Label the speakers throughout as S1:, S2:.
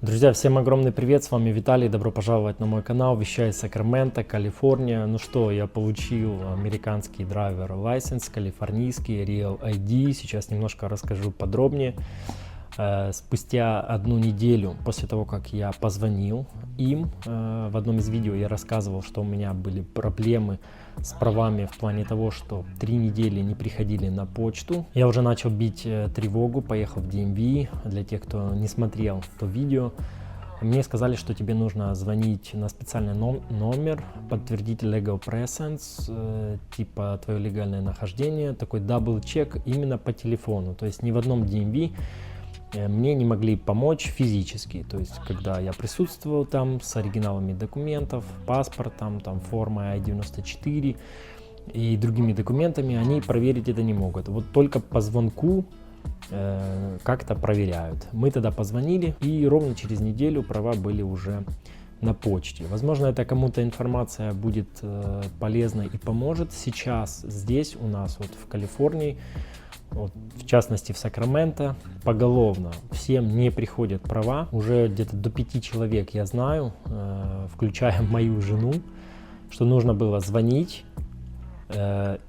S1: Друзья, всем огромный привет, с вами Виталий, добро пожаловать на мой канал, вещаю из Сакраменто, Калифорния. Ну что, я получил американский драйвер license, калифорнийский Real ID, сейчас немножко расскажу подробнее. Спустя одну неделю после того, как я позвонил им, в одном из видео я рассказывал, что у меня были проблемы с правами в плане того, что 3 недели не приходили на почту. Я уже начал бить тревогу, поехал в DMV. Для тех, кто не смотрел то видео, мне сказали, что тебе нужно звонить на специальный номер, подтвердить legal presence, типа твое легальное нахождение, такой дабл-чек именно по телефону, то есть ни в одном DMV мне не могли помочь физически, то есть когда я присутствовал там с оригиналами документов, паспортом, там формой I-94 и другими документами, они проверить это не могут. Вот только по звонку как-то проверяют. Мы тогда позвонили, и ровно через неделю права были уже на почте. Возможно, это кому-то информация будет полезна и поможет. Сейчас здесь у нас вот в Калифорнии, вот, в частности в Сакраменто, поголовно всем не приходят права. Уже где-то до 5 человек я знаю, включая мою жену, что нужно было звонить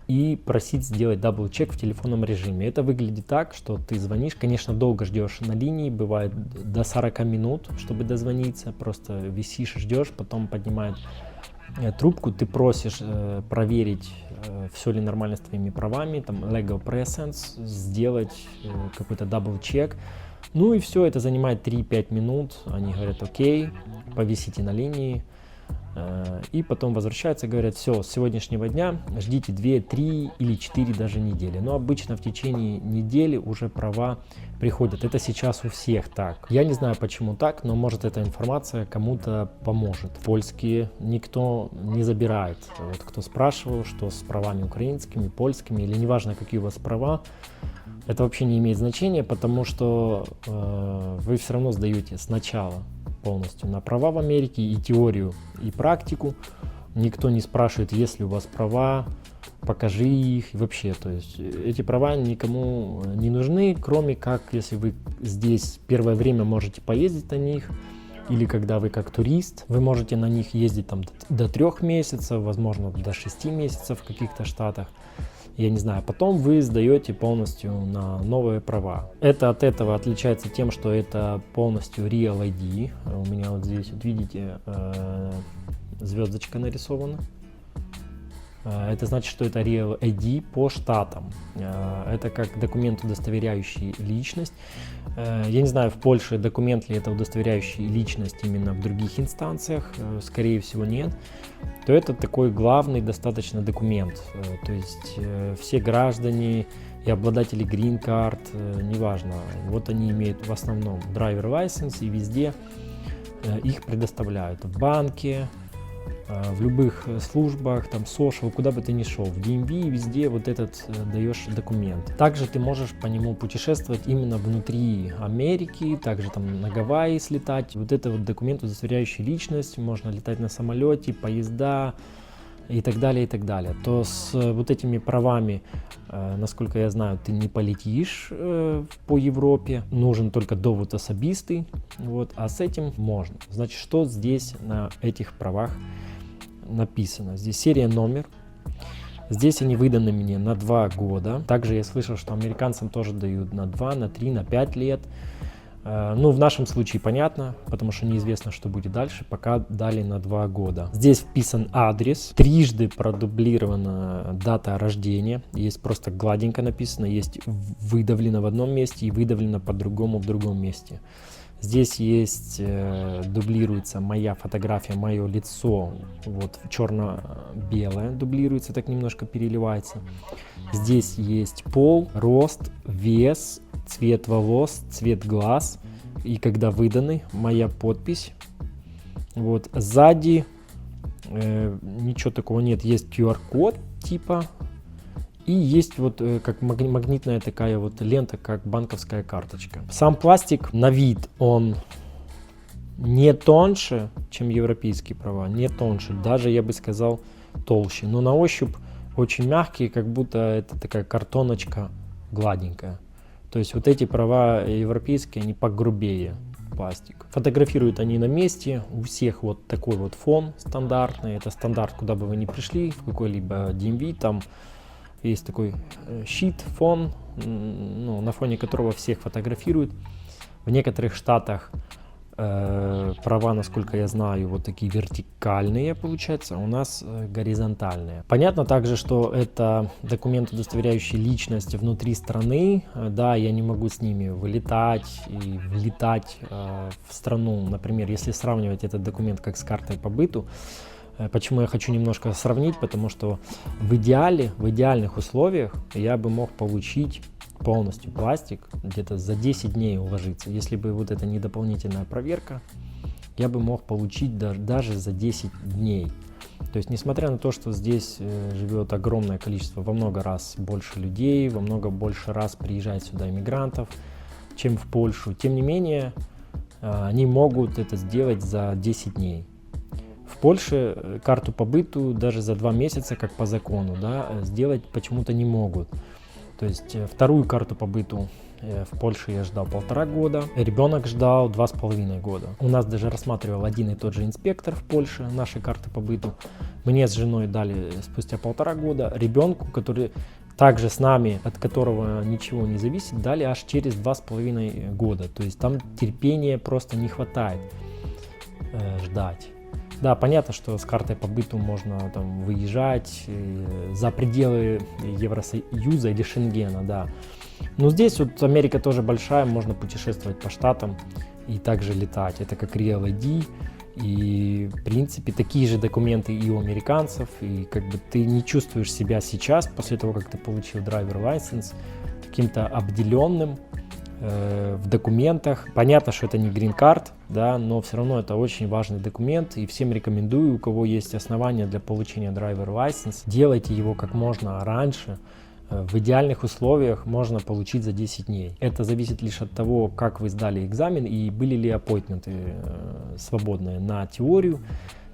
S1: и просить сделать дабл-чек в телефонном режиме. Это выглядит так, что ты звонишь, конечно, долго ждешь на линии, бывает до 40 минут, чтобы дозвониться, просто висишь, ждешь, потом поднимают трубку, ты просишь проверить, все ли нормально с твоими правами, там legal presence, сделать какой-то дабл-чек. Ну и все, это занимает 3-5 минут, они говорят окей, повисите на линии. И потом возвращаются и говорят, все, с сегодняшнего дня ждите 2, 3 или 4 даже недели. Но обычно в течение недели уже права приходят. Это сейчас у всех так. Я не знаю, почему так, но может эта информация кому-то поможет. Польские никто не забирает. Вот кто спрашивал, что с правами украинскими, польскими, или неважно, какие у вас права, это вообще не имеет значения, потому что вы все равно сдаете сначала полностью на права в Америке, и теорию, и практику. Никто не спрашивает, есть ли у вас права, покажи их, и вообще, то есть эти права никому не нужны, кроме как, если вы здесь первое время можете поездить на них, или когда вы как турист, вы можете на них ездить там до 3 месяцев, возможно, до 6 месяцев в каких-то штатах. Я не знаю, потом вы сдаете полностью на новые права. Это от этого отличается тем, что это полностью Real ID. У меня вот здесь, вот видите, звездочка нарисована. Это значит, что это Real ID по штатам. Это как документ, удостоверяющий личность. Я не знаю, в Польше документ ли это удостоверяющий личность именно в других инстанциях, скорее всего нет. То это такой главный достаточно документ. То есть все граждане и обладатели Green Card, неважно, вот они имеют в основном driver license, и везде их предоставляют. В банке, в любых службах, там social, куда бы ты ни шел, в DMV, везде вот этот даешь документ. Также ты можешь по нему путешествовать именно внутри Америки, также там на Гавайи слетать. Вот это вот документ, удостоверяющий личность, можно летать на самолете, поезда и так далее, и так далее. То с вот этими правами, насколько я знаю, ты не полетишь по Европе, нужен только довод особистый, вот, а с этим можно. Значит, что здесь на этих правах написано? Здесь серия номер. Здесь они выданы мне на 2 года. Также я слышал, что американцам тоже дают на 2, на 3, на 5 лет. Ну, в нашем случае понятно, потому что неизвестно, что будет дальше. Пока дали на 2 года. Здесь вписан адрес. Трижды продублирована дата рождения. Есть просто гладенько написано. Есть выдавлено в одном месте и выдавлено по-другому в другом месте. Здесь есть, дублируется моя фотография, мое лицо, вот черно-белое дублируется, так немножко переливается. Здесь есть пол, рост, вес, цвет волос, цвет глаз, и когда выданы, моя подпись. Вот сзади ничего такого нет, есть QR-код типа. И есть вот как магнитная такая вот лента, как банковская карточка. Сам пластик на вид, он не тоньше, чем европейские права, не тоньше, даже я бы сказал толще. Но на ощупь очень мягкие, как будто это такая картоночка гладенькая. То есть вот эти права европейские, они погрубее. пластик. Фотографируют они на месте, у всех вот такой вот фон стандартный, это стандарт, куда бы вы ни пришли, в какой-либо DMV, там есть такой щит, фон, ну, на фоне которого всех фотографируют. В некоторых штатах права, насколько я знаю, вот такие вертикальные, получается, у нас горизонтальные. Понятно также, что это документы, удостоверяющие личность внутри страны. Да, я не могу с ними вылетать и влетать в страну. Например, если сравнивать этот документ как с картой по быту, почему я хочу немножко сравнить, потому что в идеале, в идеальных условиях я бы мог получить полностью пластик где-то за 10 дней уложиться. Если бы вот это не дополнительная проверка, я бы мог получить даже за 10 дней. То есть, несмотря на то, что здесь живет огромное количество, во много раз больше людей, во много больше раз приезжает сюда иммигрантов, чем в Польшу, тем не менее, они могут это сделать за 10 дней. В Польше карту по быту даже за 2 месяца, как по закону, да, сделать почему-то не могут. То есть вторую карту по быту в Польше я ждал 1,5 года, ребенок ждал 2,5 года. У нас даже рассматривал один и тот же инспектор в Польше наши карты по быту. Мне с женой дали спустя 1,5 года, ребенку, который также с нами, от которого ничего не зависит, дали аж через 2,5 года. То есть там терпения просто не хватает ждать. Да, понятно, что с картой по быту можно там выезжать за пределы Евросоюза или Шенгена, да. Но здесь вот Америка тоже большая, можно путешествовать по штатам и также летать. Это как Real ID, и в принципе такие же документы и у американцев, и как бы ты не чувствуешь себя сейчас, после того, как ты получил driver license, каким-то обделенным в документах. Понятно, что это не грин-карт, да, но все равно это очень важный документ, и всем рекомендую, у кого есть основания для получения driver license, делайте его как можно раньше. В идеальных условиях можно получить за 10 дней. Это зависит лишь от того, как вы сдали экзамен и были ли аппоинтменты свободные на теорию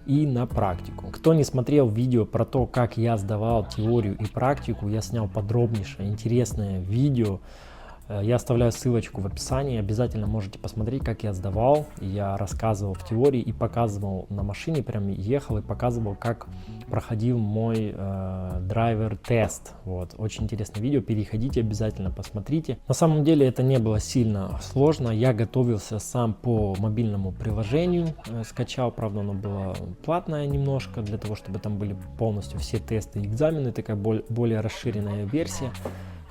S1: и на практику. Кто не смотрел видео про то, как я сдавал теорию и практику, я снял подробнейшее, интересное видео. Я оставляю ссылочку в описании, обязательно можете посмотреть, как я сдавал. Я рассказывал в теории и показывал на машине, прям ехал и показывал, как проходил мой драйвер-тест. Вот. Очень интересное видео, переходите, обязательно посмотрите. На самом деле это не было сильно сложно, я готовился сам по мобильному приложению, скачал, правда оно было платное немножко, для того, чтобы там были полностью все тесты и экзамены, такая более расширенная версия.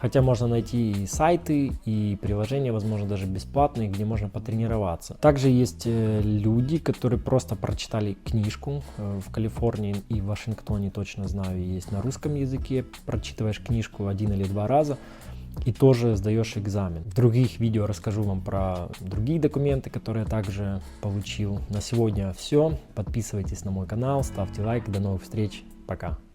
S1: Хотя можно найти и сайты, и приложения, возможно, даже бесплатные, где можно потренироваться. Также есть люди, которые просто прочитали книжку. В Калифорнии и в Вашингтоне, точно знаю, есть на русском языке. Прочитываешь книжку 1 или 2 раза и тоже сдаешь экзамен. В других видео расскажу вам про другие документы, которые я также получил. На сегодня все. Подписывайтесь на мой канал, ставьте лайк. До новых встреч. Пока.